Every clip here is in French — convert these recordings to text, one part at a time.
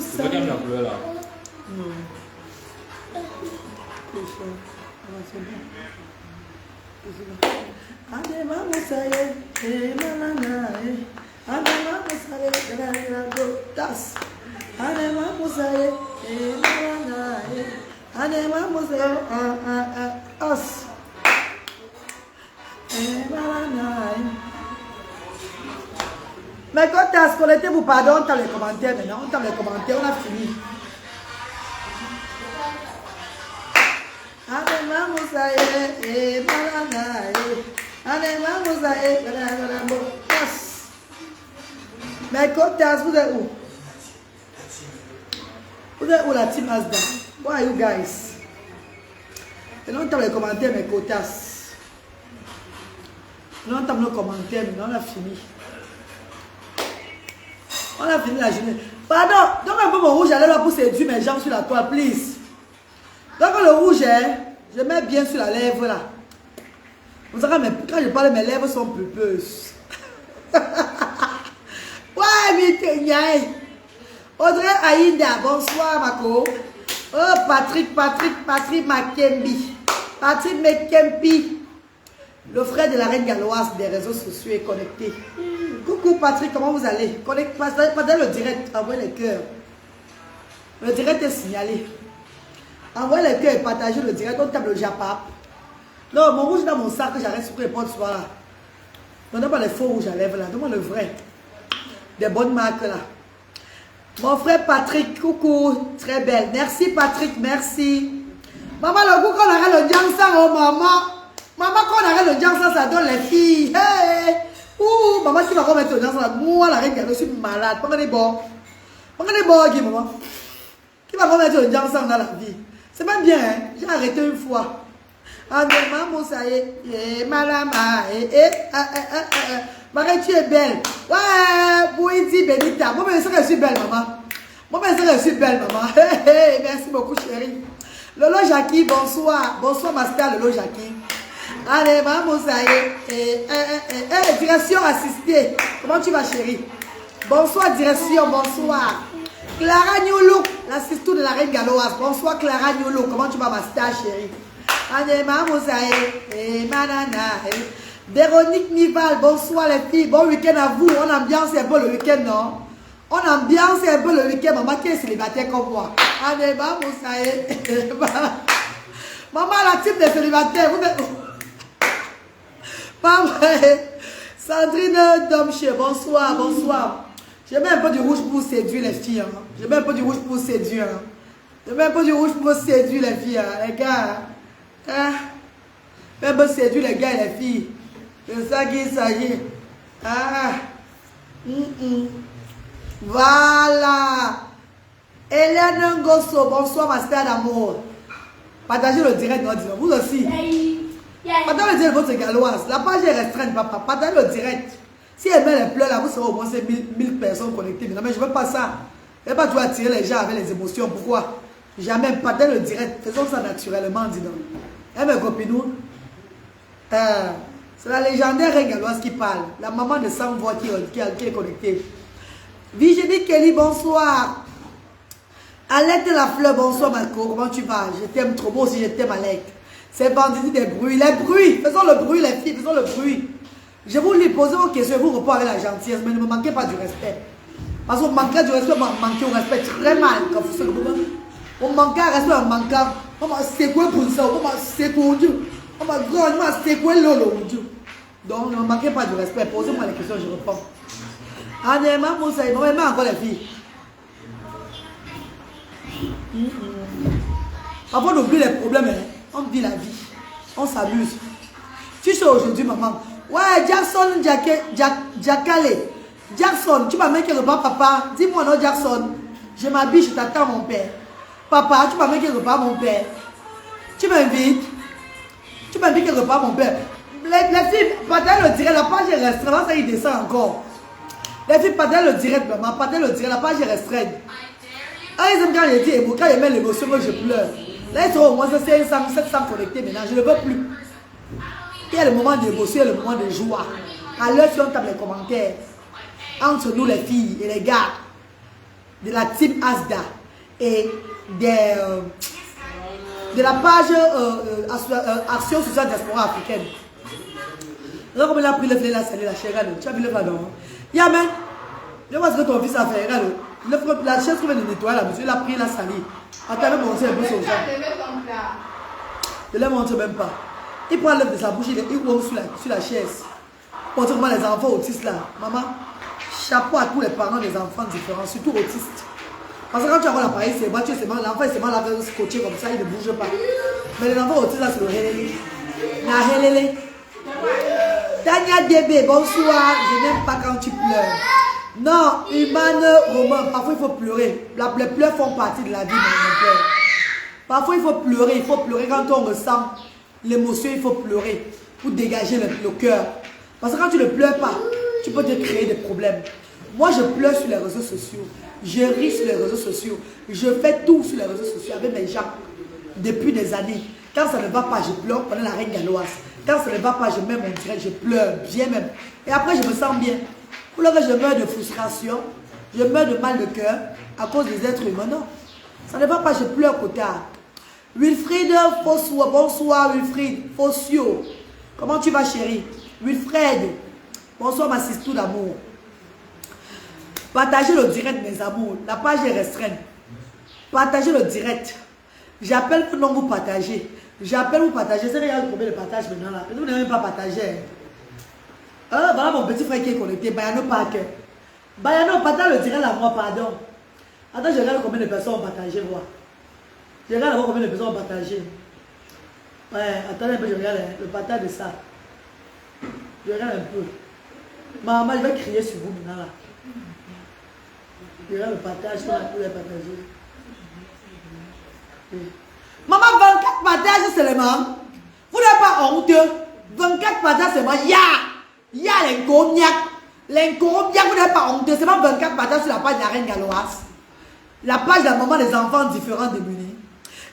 C'est qui aime la couleur là? Non. Mais quand tu as connecté-vous, pardon, on t'a les commentaires maintenant, on t'a les commentaires, on a fini. Mais Kotas, vous êtes où? Vous êtes où la team Asda? Where are you guys? Et non, on t'a les commentaires, mais Kotas. Non, on t'a les commentaires, mais on a fini. On a fini la journée. Pardon, donc un peu mon rouge, allez là pour séduire mes jambes sur la toile, please. Donc le rouge, je mets bien sur la lèvre là. Vous savez, quand je parle, mes lèvres sont pulpeuses. Ouais, mais Audrey Aïda, bonsoir Mako. Oh, Patrick Makembi. Patrick Makembi. Le frère de la reine galloise des réseaux sociaux est connecté. Coucou Patrick, comment vous allez? Partagez le direct, envoyez les cœurs. Le direct est signalé. Envoyez les cœurs et partagez le direct. On tape le Japap. Non, mon rouge dans mon sac que j'arrête sur les portes soir là. Non, non, pas les faux rouges à lèvres là. Donne-moi le vrai. Des bonnes marques là. Mon frère Patrick, coucou. Très belle. Merci Patrick, merci. Maman, le goût qu'on arrête le Jiangsan, oh maman. Maman, quand on arrête le Jiangsan, ça donne les filles. Hey! Ouh, maman, qui va remettre le Jiangsan? Moi, la reine, je suis malade. Pas des bons. Pas des bons, qui, maman. Qui va remettre le Jiangsan dans la vie? C'est même bien, hein? J'ai arrêté une fois. Ah, maman, ça y est. Madame, Marie, tu es belle. Ouais, Bouidi Benita. Moi, je sais que je suis belle, maman. Moi, je sais que je suis belle, maman. Merci beaucoup, chérie. Lolo Jackie, bonsoir. Bonsoir, ma star, Lolo Jackie. Allez, maman, ça y est. Direction assistée. Comment tu vas, chérie? Bonsoir, direction, bonsoir. Clara Nyolo, l'assistante de la reine galloise. Bonsoir, Clara Nyolo. Comment tu vas, ma star, chérie? Allez, maman, ça y est. Manana. Véronique Nival, bonsoir les filles. Bon week-end à vous. On ambiance un peu le week-end, non? On ambiance un peu le week-end. Maman qui est célibataire comme moi. Allez, maman, ça y est. Maman, la type de célibataire, vous êtes où? Maman, Sandrine Domché, bonsoir, bonsoir. Je mets un peu du rouge pour séduire les filles. Hein. Je mets un peu du rouge pour séduire. Hein. Je mets un peu du rouge pour séduire les filles. Hein. Les gars. Hein? Un peu séduire les gars et les filles. C'est ça qu'il s'agit. Ah. Voilà. Hélène Ngosso, bonsoir ma star d'amour. Partagez le direct, vous aussi. Partagez le direct votre galloise. La page est restreinte, papa. Partagez le direct. Si elle met les pleurs là, vous serez au moins 1000 personnes connectées. Non, mais je ne veux pas ça. Je ne veux pas toujours attirer les gens avec les émotions. Pourquoi? Jamais. Partagez le direct. Faisons ça naturellement, dis donc. Eh mes copines, c'est la légendaire reine galloise qui parle. La maman de 100 voix qui est connectée. Virginie Kelly, bonsoir. Alette la fleur, bonsoir Marco. Comment tu vas? Je t'aime trop. Moi aussi je t'aime Alette. C'est bandit des bruits. Les bruits. Faisons le bruit les filles. Faisons le bruit. Je vous lui poser vos questions. Vous répondez avec la gentillesse. Mais ne me manquez pas du respect. Parce qu'on manquera du respect. On manquer au respect très mal. Quand vous savez on manquera au respect. On manquera. C'est quoi pour ça? C'est quoi Dieu? On m'a grand, c'est quoi lolo Dieu? Donc ne me manquez pas du respect. Posez-moi les questions. Je réponds. Allez, maman, ça y est. Maman, encore les filles. Avant d'oublier les problèmes, hein, on vit la vie. On s'amuse. Tu sais aujourd'hui, maman. Ouais, Jackson, Jacale. Jackson, tu m'amènes quel repas, papa? Dis-moi non, Jackson. Je m'habille, je t'attends, mon père. Papa, tu m'amènes quel repas, mon père? Tu m'invites? Tu m'invites quel repas, mon père? Les filles, partagez le direct, la page est restreinte, ça y descend encore. Les filles, partagez le direct, maman, partagez le direct, la page est restreinte. Ah, ils aiment quand je dis émotion, quand ils mettent l'émotion, moi je pleure. Là, ils sont au moins 500, 700 connectés maintenant, je ne veux plus. Il y a le moment d'émotion, il y a le moment de joie. À l'heure, si on tape les commentaires, entre nous les filles et les gars, de la team Asda et de la page Action Sociale Diaspora Africaine. Là, comme il a pris le flé, la salé, la chair, tu as vu le fadon. Yamen, je vois ce que ton fils a fait. Regarde, la chaise qui vient de nettoyer là, monsieur, il a pris la salée. Attends, même montrer un peu son sang. Je ne l'ai montré même pas. Il prend l'œuf de sa bouche, il roule sur la chaise. Montre comment les enfants autistes là. Maman, chapeau à tous les parents des enfants différents, surtout autistes. Parce que quand tu as l'appareil, c'est moi, l'enfant est seulement là, scotché comme ça, il ne bouge pas. Mais les enfants autistes là, c'est le helele. La helele. Tania Débé, bonsoir. Je n'aime pas quand tu pleures. Non, Human Romain, parfois il faut pleurer. Les pleurs font partie de la vie, mon père. Parfois il faut pleurer quand on ressent l'émotion, il faut pleurer pour dégager le cœur. Parce que quand tu ne pleures pas, tu peux te créer des problèmes. Moi je pleure sur les réseaux sociaux, je ris sur les réseaux sociaux, je fais tout sur les réseaux sociaux avec mes gens depuis des années. Quand ça ne va pas, je pleure pendant la reine galloise. Quand ça ne va pas, je mets mon direct, je pleure bien même. Et après je me sens bien. Pour le que je meurs de frustration, je meurs de mal de cœur à cause des êtres humains. Non, ça ne va pas, je pleure côté. Wilfried Fossoua, bonsoir Wilfried Fossio. Comment tu vas chérie? Wilfred, bonsoir ma sistou d'amour. Partagez le direct mes amours, la page est restreinte. Partagez le direct. J'appelle pour non vous partager. J'appelle vous partager. C'est regarde combien de partage maintenant là. Vous n'avez même pas partagé. Voilà mon petit frère qui est connecté, Bayano Parker. Bayano, partage le direct à moi, pardon. Attends, je regarde combien de personnes ont partagé, voir. Je regarde d'abord combien de personnes ont partagé. Ouais, attendez un peu, je regarde le partage de ça. Je regarde un peu. Maman, je vais crier sur vous maintenant là. Je regarde le partage qu'on a pu partager. Oui. Maman, 24 partages seulement. Vous n'êtes pas honteux. 24 partages seulement. Il y a l'incognac. L'incognac, vous n'êtes pas honteux. C'est pas 24 partages sur la page de la reine galloise. La page de la maman des enfants différents démunis.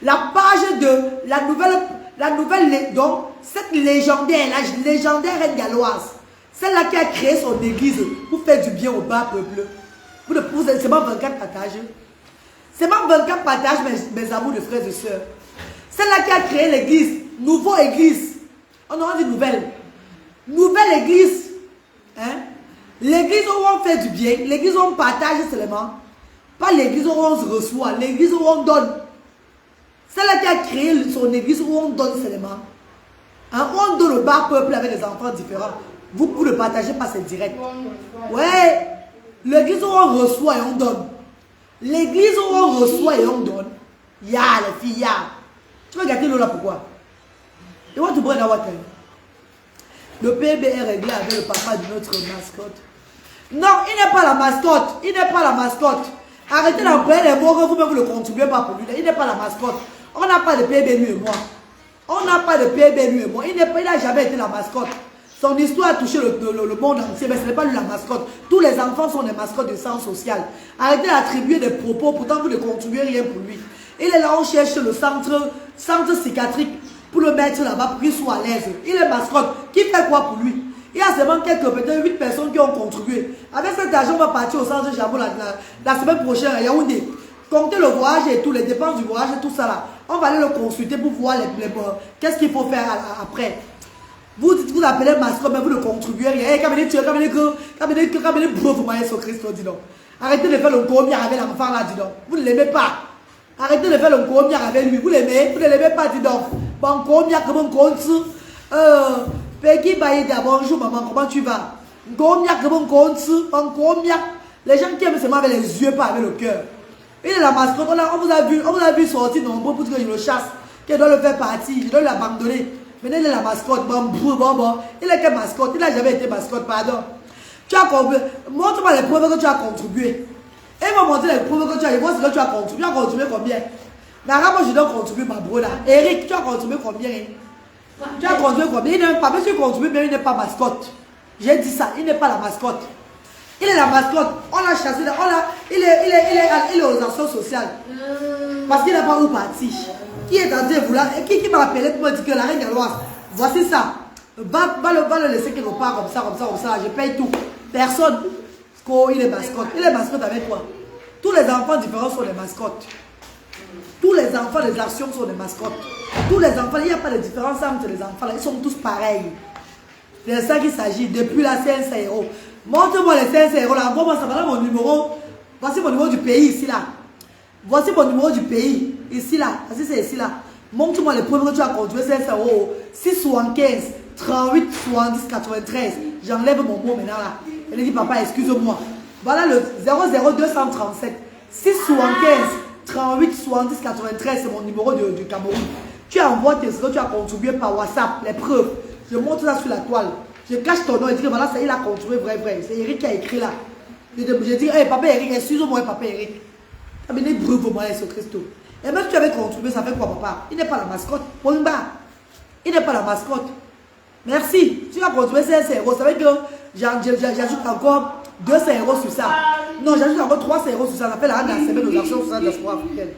La page de la nouvelle, donc, cette légendaire reine galloise. Celle-là qui a créé son église pour faire du bien au bas peuple. C'est pas 24 partages. C'est pas 24 partages, mes amours de frères et sœurs. Celle-là qui a créé l'église, nouvelle église. On aura dit nouvelle. Nouvelle église. Hein? L'église où on fait du bien, l'église où on partage seulement. Pas l'église où on se reçoit, l'église où on donne. Celle-là qui a créé son église où on donne seulement. Hein? Où on donne au bas peuple avec des enfants différents. Vous ne partagez pas, c'est direct. Ouais. L'église où on reçoit et on donne. L'église où on reçoit et on donne. Ya les filles, ya. Tu vas gâter l'eau là pourquoi? You want to bring our water? Le PB est réglé avec le papa de notre mascotte. Non, il n'est pas la mascotte. Il n'est pas la mascotte. Arrêtez d'employer les mots que vous-même vous ne contribuez pas pour lui. Il n'est pas la mascotte. On n'a pas de PB lui et moi. On n'a pas de PB lui et moi. Il n'a jamais été la mascotte. Son histoire a touché le monde entier, mais ce n'est pas lui la mascotte. Tous les enfants sont des mascottes de sens social. Arrêtez d'attribuer des propos, pourtant vous ne contribuez rien pour lui. Il est là, on cherche le centre psychiatrique pour le mettre là-bas pour qu'il soit à l'aise. Il est mascotte. Qui fait quoi pour lui? Il y a seulement peut-être 8 personnes qui ont contribué. Avec cet argent, on va partir au centre Jambon la semaine prochaine à Yaoundé. Comptez le voyage et tout, les dépenses du voyage et tout ça là. On va aller le consulter pour voir qu'est-ce qu'il faut faire après. Vous appelez mascotte, mais vous ne contribuez rien. Arrêtez de faire le combien avec l'enfant là, dis donc. Vous ne l'aimez pas. Arrêtez de faire le combien avec lui. Vous l'aimez, vous ne l'aimez pas, dis donc. Bon, combien, comment on compte? Peggy Baïda, bonjour maman, comment tu vas? Combien, comment on compte? Combien? Les gens qui aiment seulement avec les yeux, pas avec le cœur. Il est la mascotte, on vous a vu sortir nombreux pour que je le chasse. Qu'elle doit le faire partir, je dois l'abandonner. Maintenant, il est la mascotte. Bon. Il est quelle mascotte? Il n'a jamais été mascotte, pardon. Tu as contribué. Montre-moi les preuves que tu as contribué. Et il va montrer les preuves que tu as. Il voit ce que tu as contribué. Tu as contribué combien? Mais moi, je dois contribuer ma bro là. Eric, tu as contribué combien? Tu as contribué combien? Il n'est pas, même si tu contribues, mais il n'est pas mascotte. J'ai dit ça, il n'est pas la mascotte. Il est la mascotte. On l'a chassé. Il est aux actions sociales. Parce qu'il n'a pas où partir. Qui est en train de vouloir, qui m'a appelé pour me dire que la reine galloise, voici ça. Va le laisser quelque part comme ça, je paye tout. Personne. Il est mascotte. Il est mascotte avec toi. Tous les enfants différents sont des mascottes. Tous les enfants des actions sont des mascottes. Tous les enfants, il n'y a pas de différence entre les enfants. Là. Ils sont tous pareils. C'est ça qu'il s'agit. Depuis là, c'est un CRO. Montre-moi les 5 euros là. Envoie-moi ça. Voilà mon numéro. Voici mon numéro du pays ici là. Voici mon numéro du pays. Ici là. Voici c'est ici là. Montre-moi les premiers que tu as conduit. 5 euros. 675 38 70 93. J'enlève mon mot maintenant là. Elle dit papa, excuse-moi. Voilà le 00237 675 38 70 93. C'est mon numéro du Cameroun. Tu envoies tes euros, tu as contribué par WhatsApp. Les preuves. Je montre ça sur la toile. Je cache ton nom et dis voilà, ça il a contribué vrai. C'est Eric qui a écrit là. Je dis, hey, papa Eric, excuse-moi, papa Eric. Ah, mais il est bref, moi, Jésus Christ. Et même si tu avais contribué, ça fait quoi, papa? Il n'est pas la mascotte. Il n'est pas la mascotte. Merci. Tu as contribué 5 euros. Ça veut dire que j'ajoute encore 200 euros sur ça. Non, j'ajoute encore 300 euros sur ça. Ça fait la semaine aux actions sociales de la diaspora africaine.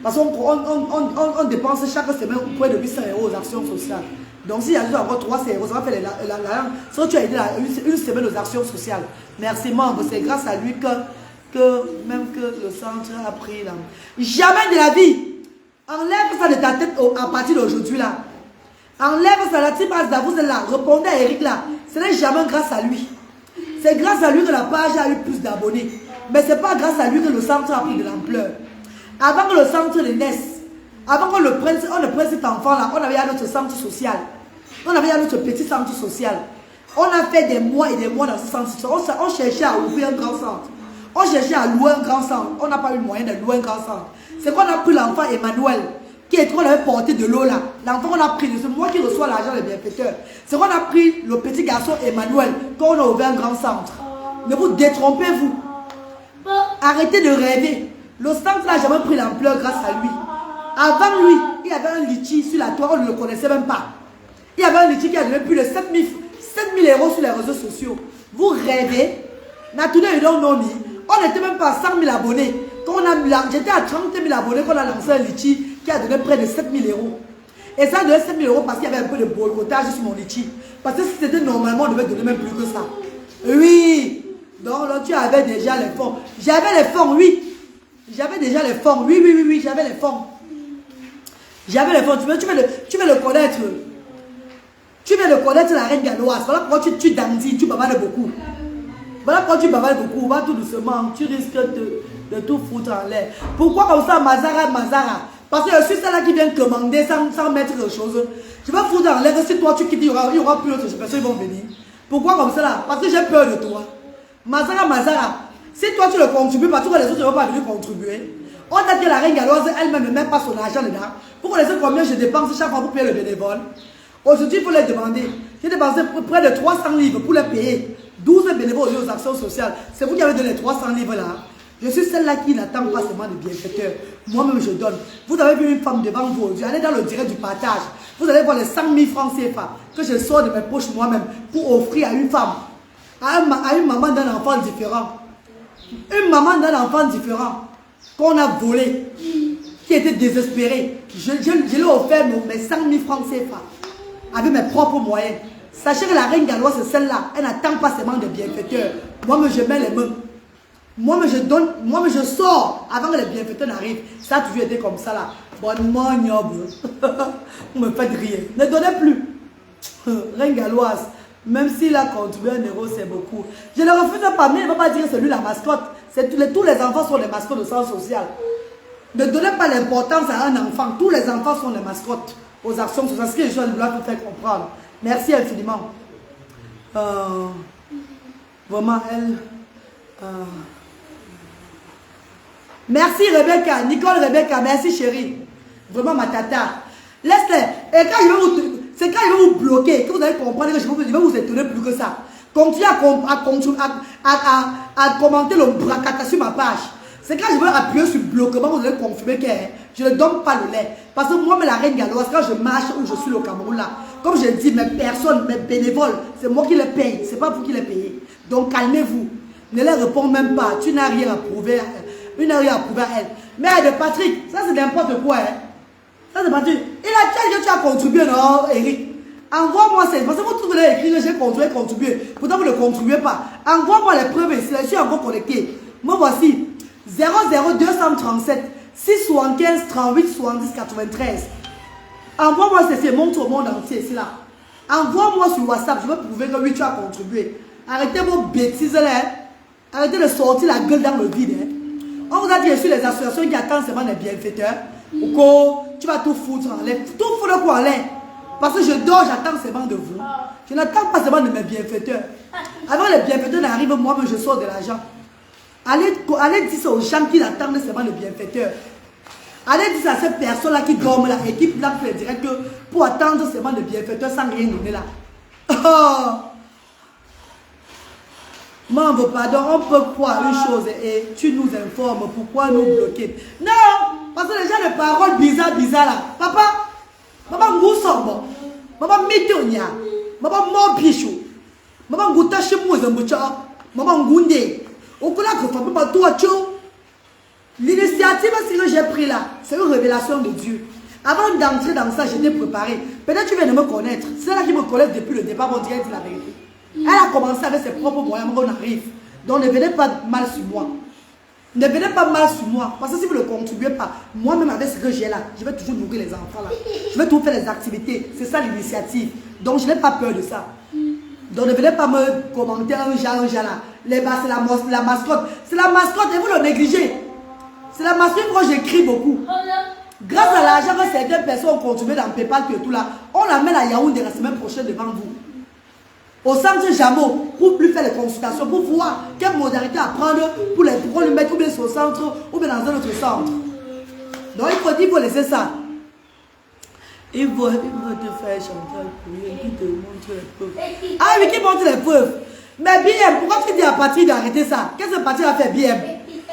Parce qu'on dépense chaque semaine près de 800 euros aux actions sociales. Donc si j'ajoute encore 300 euros, ça va faire ça tu as aidé une semaine aux actions sociales. Merci membre, c'est grâce à lui même que le centre a pris là. Jamais de la vie. Enlève ça de ta tête à partir d'aujourd'hui là. Enlève ça, la type vous êtes là. Répondez à Eric là. Ce n'est jamais grâce à lui. C'est grâce à lui que la page a eu plus d'abonnés. Mais ce n'est pas grâce à lui que le centre a pris de l'ampleur. Avant que le centre naisse, avant qu'on le prenne cet enfant là, on avait notre centre social. On avait notre petit centre social. On a fait des mois et des mois dans ce centre social. On cherchait à ouvrir un grand centre. On cherchait à louer un grand centre. On n'a pas eu le moyen de louer un grand centre. C'est qu'on a pris l'enfant Emmanuel, qu'on avait porté de l'eau là. L'enfant qu'on a pris, c'est moi qui reçois l'argent des bienfaiteurs. C'est qu'on a pris le petit garçon Emmanuel, qu'on a ouvert un grand centre. Ne vous détrompez-vous. Arrêtez de rêver. Le centre n'a jamais pris l'ampleur grâce à lui. Avant lui, il y avait un litchi sur la toile, on ne le connaissait même pas. Il y avait un litchi qui a donné plus de 7000 euros sur les réseaux sociaux. Vous rêvez? On n'était même pas à 100 000 abonnés. J'étais à 30 000 abonnés quand on a lancé un litchi qui a donné près de 7 000 euros. Et ça a donné 7 000 euros parce qu'il y avait un peu de boycottage sur mon litchi. Parce que si c'était normalement, on devait donner même plus que ça. Oui. Donc là, tu avais déjà les fonds. J'avais les fonds, oui. J'avais déjà les fonds. Oui, j'avais les fonds. J'avais les fonds. Tu veux le connaître. Tu veux le connaître, la reine galloise. Voilà pourquoi tu dandis, tu bavardes beaucoup. Voilà pourquoi tu bavardes beaucoup. Va tout doucement. Tu risques de tout foutre en l'air. Pourquoi comme ça, Mazara? Parce que je suis celle-là qui vient commander sans mettre quelque chose. Je vais foutre en l'air. Si toi tu quittes, il y aura plus d'autres personnes qui vont venir. Pourquoi comme ça là? Parce que j'ai peur de toi. Mazara. Si toi tu le contribues, parce que les autres ne vont pas venir contribuer. On a dit que la reine galloise elle-même ne met pas son argent dedans. Pour connaître combien je dépense chaque fois pour payer le bénévole. Aujourd'hui, il faut les demander. J'ai dépensé près de 300 livres pour les payer. 12 bénévoles aux actions sociales. C'est vous qui avez donné les 300 livres là. Je suis celle-là qui n'attend pas seulement des bienfaiteurs. Moi-même, je donne. Vous avez vu une femme devant vous aujourd'hui. Allez dans le direct du partage. Vous allez voir les 100 000 francs CFA que je sors de mes poches moi-même pour offrir à une femme, à une maman d'un enfant différent. Une maman d'un enfant différent qu'on a volé, qui était désespérée. Je lui ai offert mes 100 000 francs CFA avec mes propres moyens. Sachez que la reine galloise, c'est celle-là. Elle n'attend pas seulement des bienfaiteurs. Moi-même, je mets les mains. Moi-même, je donne. Moi-même, je sors avant que les bienfaiteurs n'arrivent. Ça a toujours été comme ça, là. Bonnement, ignoble. Vous me faites rire. Ne donnez plus. Reine galloise, même s'il a contribué 1 euro, c'est beaucoup. Je ne refuse pas, mais il ne va pas dire que c'est lui la mascotte. Tous les enfants sont les mascottes au sens social. Ne donnez pas l'importance à un enfant. Tous les enfants sont les mascottes aux actions sociales. C'est ce que je suis là pour faire comprendre. Merci infiniment. Vraiment, elle... Merci Rebecca, Nicole Rebecca, merci chérie. Vraiment ma tata. Laisse-les. Et quand c'est quand il va vous bloquer, que vous allez comprendre que je vais vous étonner plus que ça. Continuez à commenter le bracata sur ma page. C'est quand je vais appuyer sur le bloquement, vous allez confirmer que je ne donne pas le lait. Parce que moi, la reine galloise, quand je marche où je suis au Cameroun là, comme je dis, mes personnes, mes bénévoles, c'est moi qui les paye, c'est pas vous qui les payez. Donc calmez-vous. Ne les réponds même pas. Tu n'as rien à prouver. Une n'a rien à prouver à elle. Mais de Patrick, ça c'est n'importe quoi. Hein. Ça c'est Patrick. Il a dit que tu as contribué, non, Eric? Envoie-moi ça. Parce que vous tous venez écrire que j'ai contribué. Pourtant vous ne contribuez pas. Envoie-moi les preuves ici. Je suis encore connecté. Moi voici 00237 675 38 70 93. Envoie-moi ceci, montre au monde entier, c'est là. Envoie-moi sur WhatsApp, je veux prouver que oui, tu as contribué. Arrêtez vos bêtises là. Arrêtez de sortir la gueule dans le vide. On vous a dit sur les associations qui attendent seulement les bienfaiteurs. Ou que tu vas tout foutre en l'air. Tout foutre quoi en l'air. Parce que je dors, j'attends seulement de vous. Je n'attends pas seulement de mes bienfaiteurs. Avant les bienfaiteurs n'arrivent, moi-même je sors de l'argent. Allez dire ça aux gens qui attendent seulement le bienfaiteur. Allez dire ça à ces personnes-là qui dorment là et qui plantent les directs pour attendre seulement le bienfaiteur sans rien donner là. Oh. Membre, pardon, on peut croire une chose et tu nous informes pourquoi nous bloquer. Non, parce que les gens de paroles bizarres là. Papa, maman Ngoussombo, maman Mitonia, maman Mopichou, maman Goutachimouza, maman Ngoundé. Au coup là, l'initiative que j'ai prise là, c'est une révélation de Dieu. Avant d'entrer dans ça, j'étais préparé. Peut-être tu viens de me connaître. C'est là qui me connaît depuis le départ, on dirait la vérité. Elle a commencé avec ses propres moyens, on arrive. Donc ne venez pas mal sur moi. Ne venez pas mal sur moi. Parce que si vous ne contribuez pas, moi-même avec ce que j'ai là, je vais toujours nourrir les enfants là. Je vais toujours faire les activités. C'est ça l'initiative. Donc je n'ai pas peur de ça. Donc ne venez pas me commenter un genre là. Les bas, c'est la mascotte. C'est la mascotte et vous le négligez. C'est la mascotte quand j'écris beaucoup. Grâce à l'argent que certaines personnes ont contribué dans PayPal et tout là, on l'amène à Yaoundé la semaine prochaine devant vous. Au centre Jamo, pour plus faire les consultations, pour voir quelle modalité à prendre pour le mettre ou bien sur le centre ou bien dans un autre centre. Donc il faut laisser ça. Il faut te faire chanter qui te montre les preuves. Ah oui, qui montre les preuves. Mais BM, pourquoi tu dis à Patrick d'arrêter ça? Qu'est-ce que Patrick a fait BM?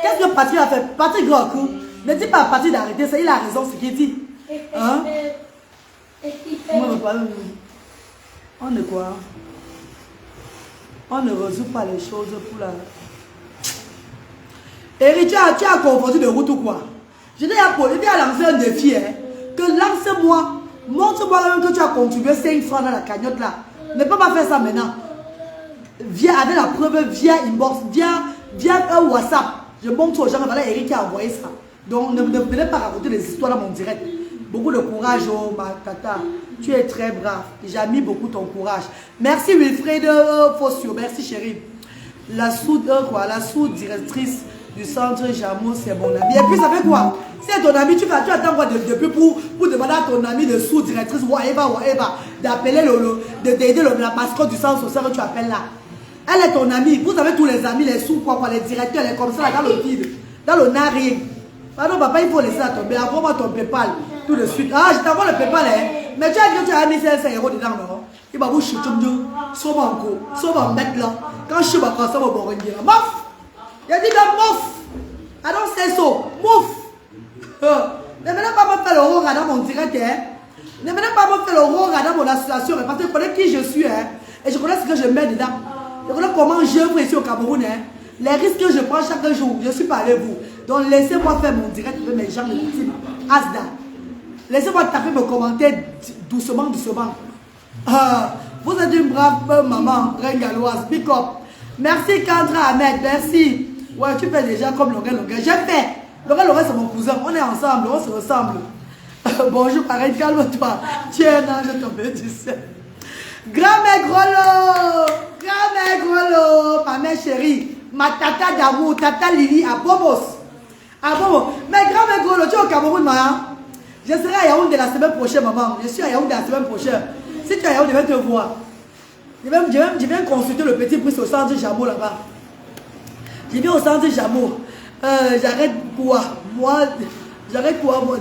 Qu'est-ce que Patrick a fait? Patrick Grocoup, ne dis pas à Patrick d'arrêter ça, il a raison ce qu'il dit. Hein? On est quoi? On ne résout pas les choses pour la... Eric, tu as confondu de route ou quoi? Je t'ai lancé un défi, hein, que lance-moi, montre-moi que tu as contribué 5 francs dans la cagnotte là. Ne peux pas faire ça maintenant. Viens avec la preuve, via inbox, via un WhatsApp. Je montre aux gens, voilà Eric qui a envoyé ça. Donc ne venez pas raconter des histoires dans mon direct. Beaucoup de courage, oh ma tata. Tu es très brave. J'ai mis beaucoup ton courage. Merci Wilfred Fossio. Merci chérie. La sous-directrice du centre Jamo, c'est mon ami. Et puis ça fait quoi? C'est ton ami, tu attends quoi depuis pour demander à ton ami de sous-directrice, whatever, d'appeler d'aider la mascotte du centre social que tu appelles là. Elle est ton amie. Vous avez tous les amis, les sous, les directeurs, les comme ça, là, dans le vide, dans le nari. Pardon, papa, il faut laisser ça tomber. Envoie-moi ton PayPal tout de suite. Ah, je t'envoie le PayPal, hein. Mais tu as dit que tu as mis 500 € dedans, non? Il va vous chuter, sauve encore, sauve en mettre là. Quand je suis à ça, va vous dire, mouf! Il a dit, mouf! I don't say so, mouf! Ne venez pas me faire le rôle dans mon direct, hein. Ne venez pas me faire le rôle dans mon association, parce que je connais qui je suis, hein. Et je connais ce que je mets dedans. Je connais comment j'œuvre ici au Cameroun, hein. Les risques que je prends chaque jour, je suis pas avec vous. Donc laissez-moi faire mon direct avec mes gens de type Asda. Laissez-moi taper mes commentaires doucement. Vous êtes une brave maman, reine galloise, big up. Merci Kendra Ahmed, merci. Ouais, tu fais déjà comme Logan. J'ai fait. Logan, c'est mon cousin. On est ensemble, on se ressemble. Bonjour, pareil, calme-toi. Tu es un ange tombé, tu sais. Grand-mère Grolo, ma mère chérie, ma tata d'amour, tata Lily à Bobos. Mais grand-mère Grolo, tu es au Cameroun, maman. Je serai à Yaoundé la semaine prochaine, maman. Je suis à Yaoundé la semaine prochaine. Si tu es à Yaoundé, je vais te voir. Je viens consulter le petit prix au centre Jamo là-bas. Je viens au centre Jamo. J'arrête quoi? Moi,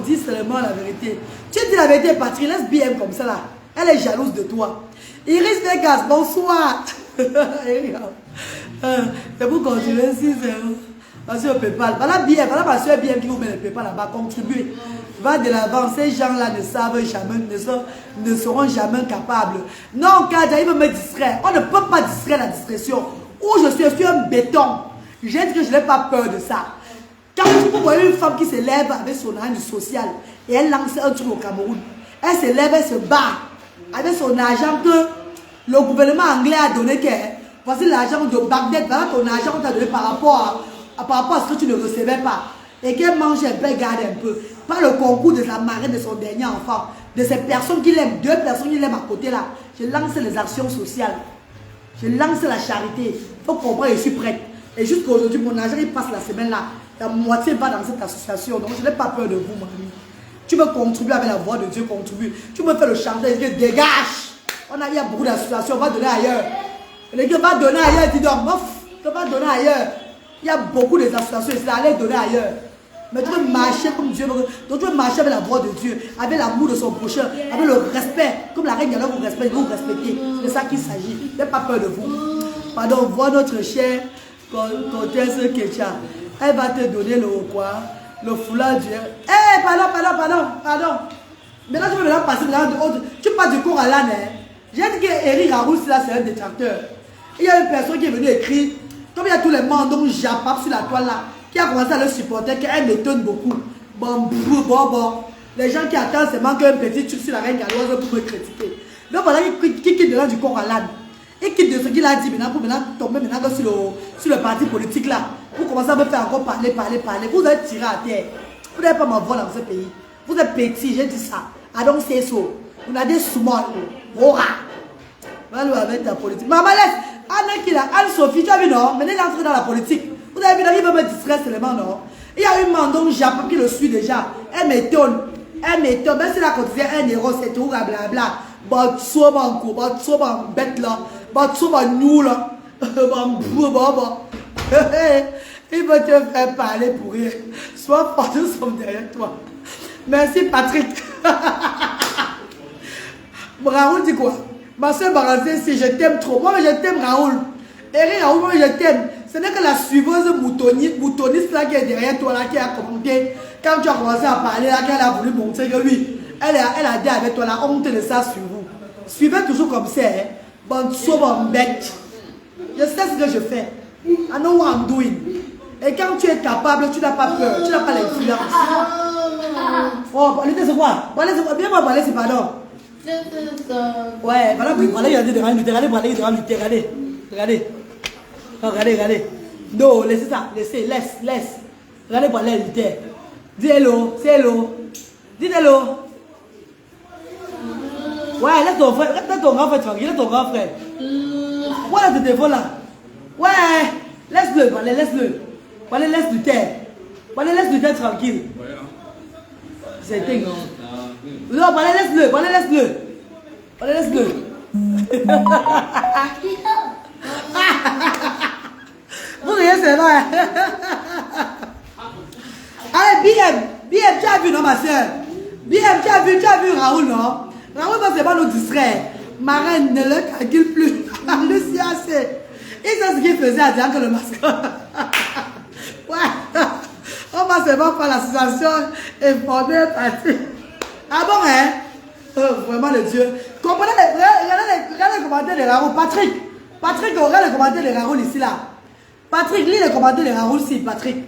dis seulement la vérité. Tu dis la vérité, Patrick, laisse BM comme ça là. Elle est jalouse de toi. Iris Vegas, bonsoir. C'est pour continuer 6 €. Parce que PayPal. Voilà bien, voilà ma soeur bien qui vous met le PayPal là-bas. Contribuer. Va de l'avant. Ces gens-là ne savent jamais, ne seront jamais capables. Non, Kadia, il veut me distraire. On ne peut pas distraire la discrétion. Où je suis un béton. J'ai dit que je n'ai pas peur de ça. Quand vous voyez une femme qui se lève avec son argent social et elle lance un truc au Cameroun, elle se lève, elle se bat avec son argent que le gouvernement anglais a donné. Voici l'argent de Bagdad, voilà ton argent qu'on t'a donné par rapport par rapport à ce que tu ne recevais pas. Et qu'elle mange un peu, garde un peu. Pas le concours de sa marraine, de son dernier enfant. De ces personnes qui l'aiment, 2 personnes qui l'aiment à côté là. Je lance les actions sociales. Je lance la charité. Il faut comprendre, je suis prête. Et jusqu'à aujourd'hui, mon argent, il passe la semaine là. La moitié va dans cette association. Donc, je n'ai pas peur de vous, mon ami. Tu me contribues avec la voix de Dieu, contribue. Tu me fais le chanter, je dis, dégage. Il y a beaucoup d'associations, on va donner ailleurs. Les gars, va donner ailleurs, dis donc, on va donner ailleurs. Il y a beaucoup d'associations ici, allez donner ailleurs. Mais tu veux marcher comme Dieu. Donc tu veux marcher avec la voix de Dieu, avec l'amour de son prochain, avec le respect. Comme la reine Gala vous respecte, vous respectez. C'est de ça qu'il s'agit. N'ayez pas peur de vous. Pardon, vois notre chère comtesse Ketia. Elle va te donner le quoi? Le foulard du... Eh, pardon. Maintenant, tu veux maintenant passer tu passes du cours à l'âne. J'ai dit qu'Eric Raoul, c'est un détracteur. Il y a une personne qui est venue écrire, comme il y a tous les mandons japap sur la toile là, qui a commencé à le supporter, qu'elle m'étonne beaucoup. Bon. Les gens qui attendent seulement qu'un petit truc sur la reine galloise pour me critiquer. Donc voilà, qui quitte de là du corps à l'âne. Et quitte de ce qu'il a dit maintenant pour maintenant tomber maintenant sur le parti politique là. Vous commencez à me faire encore parler. Vous êtes tiré à terre. Vous n'avez pas ma voix dans ce pays. Vous êtes petit, j'ai dit ça. I don't say so. Vous avez des small. Rora. Va avec ta politique. Maman laisse. Anne-Sophie, tu as vu non? Maintenant il est entré dans la politique. Vous avez vu, il veut me distraire seulement non? Il y a une mandon Japon qui le suit déjà. Elle m'étonne. Même si la cotisé 1 euro, c'est tout, blablabla. Bête là. Nous là. Il va te faire parler pour rien. Sois fort, nous sommes derrière toi. Merci Patrick. Raoul dit quoi? Ma soeur Barancé, si je t'aime trop. Moi, je t'aime Raoul. Eric Raoul, moi, je t'aime. Ce n'est que la suiveuse moutoniste là qui est derrière toi, là, qui a commenté. Quand tu as commencé à parler, là, qu'elle a voulu montrer que oui, elle a dit avec toi la honte de ça sur vous. Suivez toujours comme ça. Hein. Bon bête. Je sais ce que je fais. I know what I'm doing. Et quand tu es capable, tu n'as pas peur. Tu n'as pas l'influence. Oh, c'est quoi? Viens moi parler, c'est pardon. Ouais, voilà, il a dit de regardez. Non, laissez ça, laisse. Regardez, voilà, il dis hello, c'est hello. Dis hello. Ouais, laisse ton frère, laisse ton grand frère tranquille, laisse ton grand frère. Voilà ton téléphone là. Ouais, laisse-le, voilà, laisse-le. Voilà, laisse du terre. Voilà, laisse du terre tranquille. C'est dingue. Non, voilà, laisse-le. Voilà, laisse-le. Vous voyez, c'est vrai. Allez, BM, tu as vu, non, ma soeur? BM, tu as vu Raoul, non? Raoul va seulement nous distraire. Ma reine ne le calcule plus. Lucia, c'est. Il sait ce qu'il faisait à dire que le masque. Ouais. On va seulement faire l'association informée partie. Ah bon, hein? Vraiment, le Dieu. Comprenez regardez les commentaires de Raoul. Patrick, regarde les commentaires de Raoul ici, là. Patrick, lis les commentaires de Raoul ici, Patrick.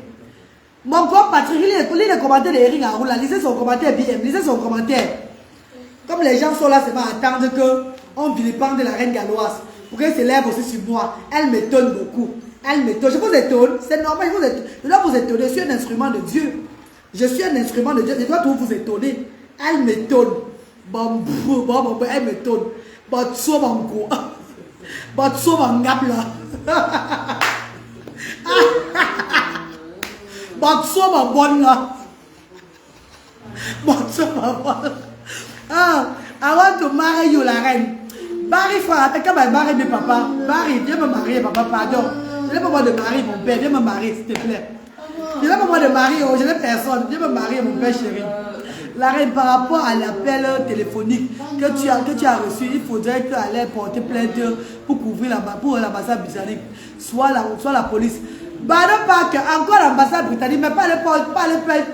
Mon corps, Patrick, lis les commentaires de Eric Raoul, là. Lisez son commentaire, BM, lisez son commentaire. Comme les gens sont là, c'est pas attendre qu'on vilipende la reine galloise. Pour qu'elle s'élève aussi sur moi. Elle m'étonne beaucoup. Elle m'étonne. Je vous étonne. C'est normal. Je dois vous étonner. Je suis un instrument de Dieu. Je suis un instrument de Dieu. Je dois tout vous étonner. Elle m'étonne. Elle m'étonne. I want to marry you, la reine. Barry, frère, quand je marie mes papas, Barry, viens me marier, papa, pardon. Je n'ai pas moi de marier mon père, viens me marier, s'il te plaît. Je n'ai pas moi de marier, je n'ai personne, viens me marier, mon père chéri. La reine, par rapport à l'appel téléphonique que tu as reçu, il faudrait que tu allais porter plainte pour couvrir l'ambassade britannique, soit la police. Bah non, pas que, encore l'ambassade britannique, mais pas aller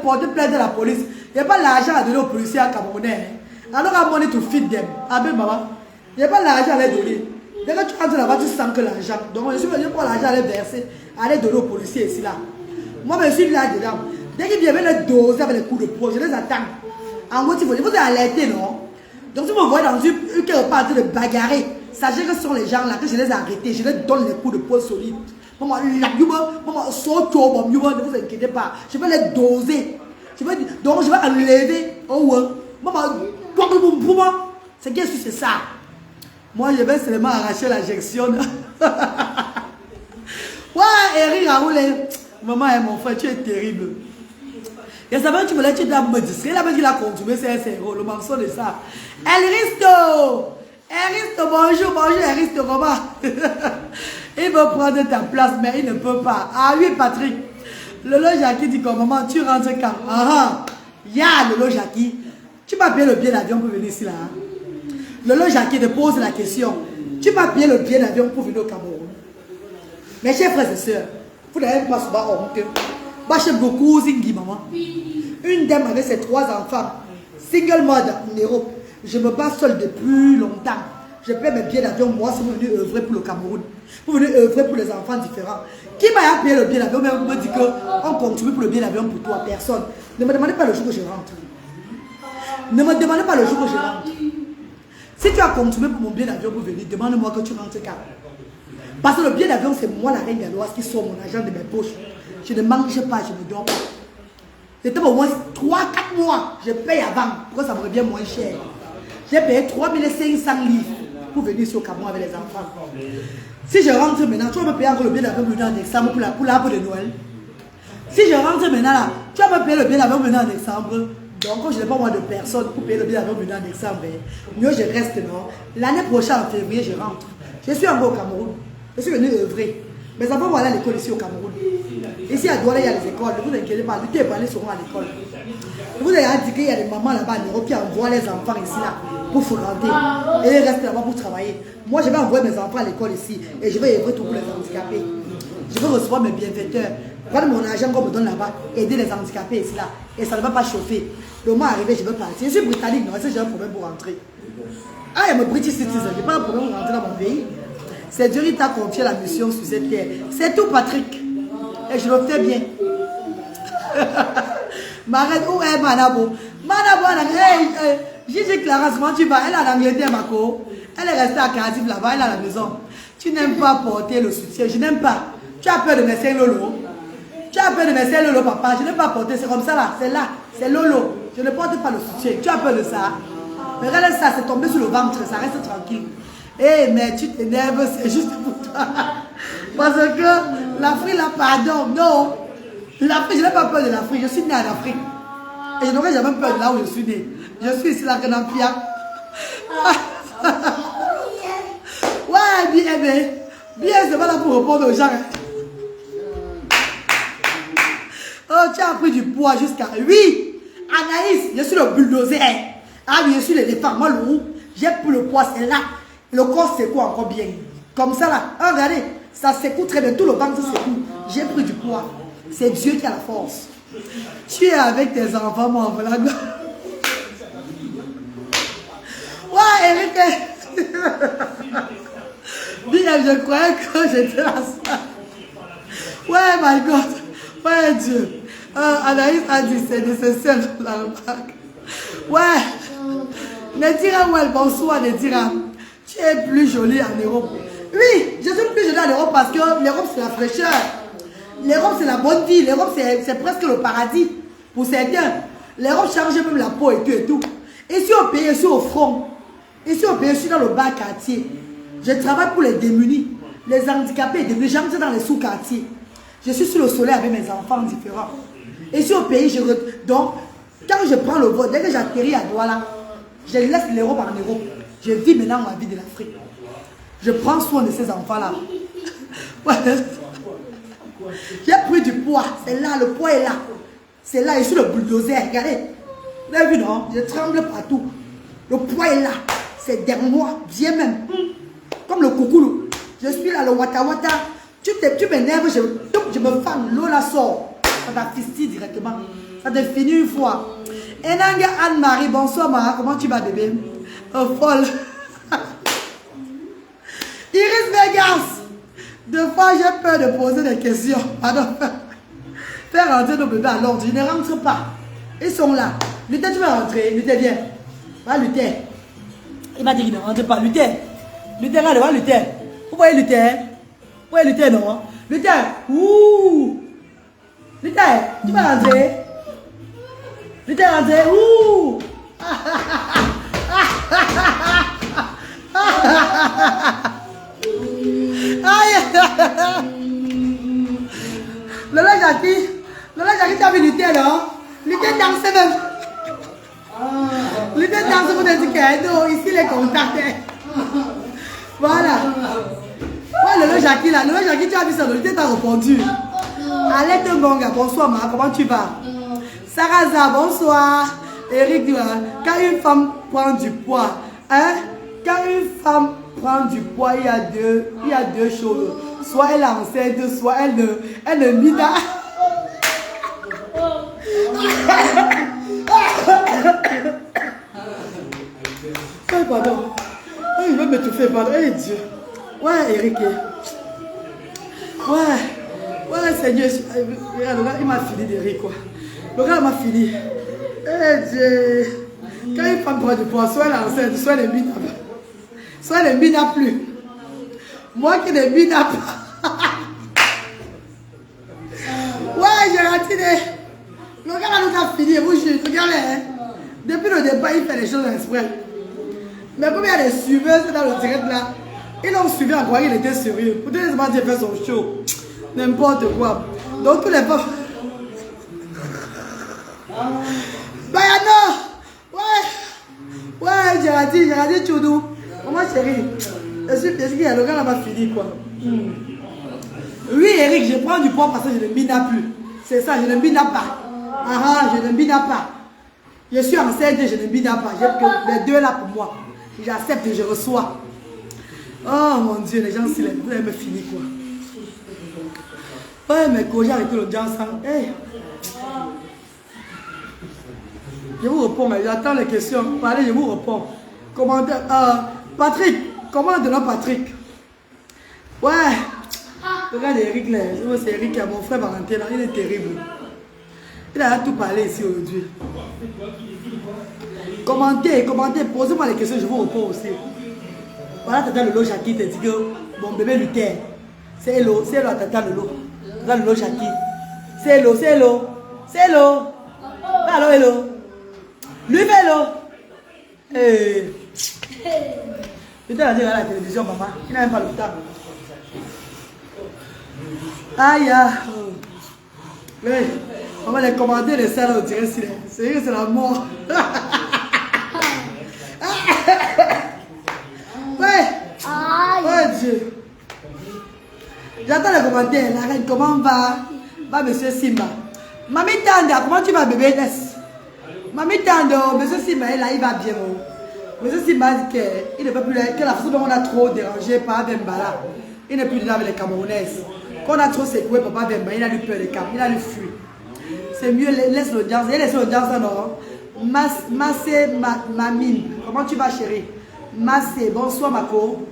porter plainte de la police. Il n'y a pas l'argent à donner aux policiers camerounais. I don't have money to feed them. Ah ben maman, il n'y a pas l'argent à les donner. Dès que tu rentres là-bas, tu sens que l'argent. Donc je suis venu pour l'argent à les verser, à les donner aux policiers ici là. Moi je suis là dedans. Dès qu'ils viennent les doser avec les coups de poing, je les attends. En gros, vous êtes alertés, non? Donc si vous me voyez dans une part de bagarrer, sachez que ce sont les gens là que je les ai arrêtés, je les donne les coups de poing solides. maman, ne vous inquiétez pas. Je vais les doser. Donc, je vais enlever. Oh, maman, c'est qu'est-ce que c'est ça? Moi, je vais seulement arracher l'injection. Ouais, Eric Raoul, maman et mon frère, tu es terrible. Et ça va, tu me l'as dit, tu dois me dire. La il a continué, c'est le morceau de ça. Eristo, bonjour, Eristo, maman. Il veut prendre ta place, mais il ne peut pas. Ah oui, Patrick. Lolo Jackie dit comme maman, tu rentres quand? Ah, ya Lolo Jackie. Tu m'as payé le billet d'avion pour venir ici là. Hein? Lolo Jackie te pose la question. Tu m'as payé le billet d'avion pour venir au Cameroun. Mes chers frères et sœurs, vous n'avez pas souvent honte. Moi, j'aime beaucoup Zingi, maman. Une dame avec ses 3 enfants, single mother en Europe. Je me bats seule depuis longtemps. Je paie mes billets d'avion, moi, si vous venez œuvrer pour le Cameroun. Vous venez œuvrer pour les enfants différents. Qui m'a payé le billet d'avion? Mais vous me dites qu'on contribue pour le billet d'avion pour toi, personne. Ne me demandez pas le jour que je rentre. Ne me demandez pas le jour que je rentre. Si tu as contribué pour mon billet d'avion pour venir, demande-moi que tu rentres quand. Parce que le billet d'avion, c'est moi, la reine galloise, qui sort mon argent de mes poches. Je ne mange pas, je ne dors pas. C'était au moins 3-4 mois. Je paye avant, pour que ça me revienne moins cher. J'ai payé 3500 livres pour venir ici au Cameroun avec les enfants. Si je rentre maintenant, tu vas me payer encore le billet d'avion pour venir en décembre pour l'arbre de Noël. Si je rentre maintenant là, tu vas me payer le billet d'avion pour venir en décembre. Donc, comme je n'ai pas moins de personnes pour payer le billet d'avion pour venir en décembre, mieux je reste, non. L'année prochaine, en février, je rentre. Je suis encore au Cameroun. Je suis venu œuvrer. Mes enfants vont aller à l'école ici au Cameroun. Ici à Douala, il y a les écoles. Ne vous inquiétez pas, luttez pour aller souvent à l'école. Je vous ai dit qu'il y a des mamans là-bas en Europe qui envoient les enfants ici là pour fréquenter. Et ils restent là-bas pour travailler. Moi, je vais envoyer mes enfants à l'école ici et je vais œuvrer tout pour les handicapés. Je vais recevoir mes bienfaiteurs. Prendre mon argent qu'on me donne là-bas, aider les handicapés ici là. Et ça ne va pas chauffer. Le moment arrivé, je vais partir. Je suis britannique, non, j'ai un problème pour rentrer. Ah, il y a mon British citizen, je n'ai pas un problème pour rentrer dans mon pays. C'est Dieu qui t'a confié la mission sur cette terre. C'est tout, Patrick. Et je le fais bien. Marette, où est Manabo? Manabo, Gigi Clara, comment tu vas? Elle est en Angleterre, Mako. Elle est restée à Cardiff là-bas, elle est à la maison. Tu n'aimes pas porter le soutien. Je n'aime pas. Tu as peur de mes seins Lolo. Tu as peur de mes seins Lolo, papa. Je n'aime pas porter. C'est comme ça là. C'est là. C'est Lolo. Je ne porte pas le soutien. Tu as peur de ça? Mais regarde ça, c'est tombé sur le ventre. Ça reste tranquille. Eh, mais tu t'énerves, c'est juste pour toi. Parce que l'Afrique, là, pardon, non. L'Afrique, je n'ai pas peur de l'Afrique. Je suis né en Afrique. Et je n'aurais jamais peur de là où je suis né. Je suis ici, là, que dans Pia. Ouais, bien, mais. Bien, c'est pas là pour répondre aux gens. Oh, tu as pris du poids jusqu'à. Oui, Anaïs, je suis le bulldozer. Ah oui, je suis l'éléphant. Moi, le roux, j'ai pris le poids, c'est là. Le corps secoue encore bien. Comme ça là. Oh, regardez. Ça secoue très bien. Tout le ventre secoue. J'ai pris du poids. C'est Dieu qui a la force. Tu es avec tes enfants, mon voilà. Ouais, Eric. Bien, je croyais que j'étais là. Ouais, my God. Ouais, Dieu. Anaïs a dit c'est nécessaire la remarque. Ouais. Nedira, ouais, bonsoir, Nedira. Tu es plus jolie en Europe. Oui, je suis plus jolie en Europe parce que l'Europe c'est la fraîcheur. L'Europe c'est la bonne vie. L'Europe c'est presque le paradis pour certains. L'Europe change même la peau et tout et tout. Ici au pays, je suis au front. Ici au pays, je suis dans le bas quartier. Je travaille pour les démunis, les handicapés, les gens qui sont dans les sous-quartiers. Je suis sur le soleil avec mes enfants différents. Ici au pays, donc quand je prends le vol, dès que j'atterris à Douala, je laisse l'Europe en Europe. Je vis maintenant ma vie de l'Afrique. Je prends soin de ces enfants-là. Ouais. J'ai pris du poids. C'est là, le poids est là. C'est là, je suis le bulldozer. Regardez. Vous avez vu, non? Je tremble partout. Le poids est là. C'est derrière moi, bien même. Comme le coucou. Je suis là, le wata wata. Tu m'énerves, je me femme, l'eau la sort. Ça t'a fistille directement. Ça te finit une fois. Enanga Anne-Marie, bonsoir Mara, comment tu vas bébé? Folle. Iris Vegas. Deux fois j'ai peur de poser des questions. Pardon. Faire rentrer nos bébés à l'ordre. Je ne rentre pas. Ils sont là. Luther, tu vas rentrer. Luther, viens. Va Luther. Il m'a dit qu'il ne rentre pas. Luther. Luther, allez, va Luther. Vous voyez Luther? Ouais, Luther, non? Luther, ouh! Luther, tu vas rentrer? Luther, rentrer, ouh! Lola Jackie, tu as vu Luther, non? Luther danse même. Luther danse pour te dire que ici les contacts. Voilà. Ouais, Lola Jackie, là. Lola Jackie, tu as vu ça, Luther t'a répondu. Allez, mon gars, bonsoir, ma, comment tu vas? Saraza, bonsoir. Eric dit, quand une femme prend du poids, hein? Quand une femme prend du poids, il y a deux choses. Soit elle est enceinte, soit elle ne vit pas. Oh, pardon. Oh, il va m'étouffer, pardon. Eh, Dieu. Ouais, Eric. Ouais, Seigneur. Le gars, il m'a fini d'Eric, quoi. Le gars m'a fini. Eh, Dieu. Quand une femme prend du poids, soit elle est enceinte, soit elle ne vit pas. Soit elle ne vit plus. Moi qui ne vis pas. Ouais, j'ai raté des... Le gars là nous a fini, vous jure, regardez. Hein. Depuis le départ, il fait les choses exprès. Mais comme il y a des suiveuses dans le direct là, ils l'ont suivi en croyant qu'il était sérieux. Peut-être qu'ils ont fait son show. N'importe quoi. Donc tous les femmes... Bayano! Ouais, j'ai raté Choudou. Comment chérie? Je suis bien sûr que le gars là m'a fini quoi. Oui, Eric, je prends du poids parce que je ne bina plus. C'est ça, je ne bina pas. Je ne bina pas. Je suis enceinte et je ne bina pas. J'ai que les deux là pour moi. J'accepte et je reçois. Oh mon Dieu, les gens, si vous allez me finir quoi. Ouais, mais quand j'ai arrêté l'audience, hey. Je vous réponds, mais j'attends les questions. Parlez, je vous réponds. Commentaire. Patrick, comment donner Patrick? Ouais. Regarde Eric là. C'est Eric, mon frère Valentin là. Il est terrible. Il a tout parlé ici aujourd'hui. Commentez, posez-moi les questions, je vous réponds aussi. Voilà Tata Lolo Jackie te dit que mon bébé Luther. C'est Hello, Tata Lolo. Tata Lolo Jackie. C'est Hello. Alors Hello. Lui fait Hello. Hey. Luther a dit à la télévision, maman. Il n'a même pas le temps. Aïe. Oui. On va les commander les salles, on dirait c'est la mort. Ouais, Dieu. J'attends les commentaires. La reine, comment va monsieur Simba? Mamie Tanda, comment tu vas bébé? Mamie Tanda, monsieur Simba, là, il va bien. Monsieur Simba dit qu'il ne peut plus, que la façon dont on a trop dérangé par Bembala. Il n'est plus là avec les Camerounaises. Quand on a trop secoué Papa Bemba, il a eu peur des Camerounais, il a eu fuir. C'est mieux, laisse l'audience. Il laisse l'audience, non? Massé, Mamine. Comment tu vas, chérie? Massé, bonsoir, Mako.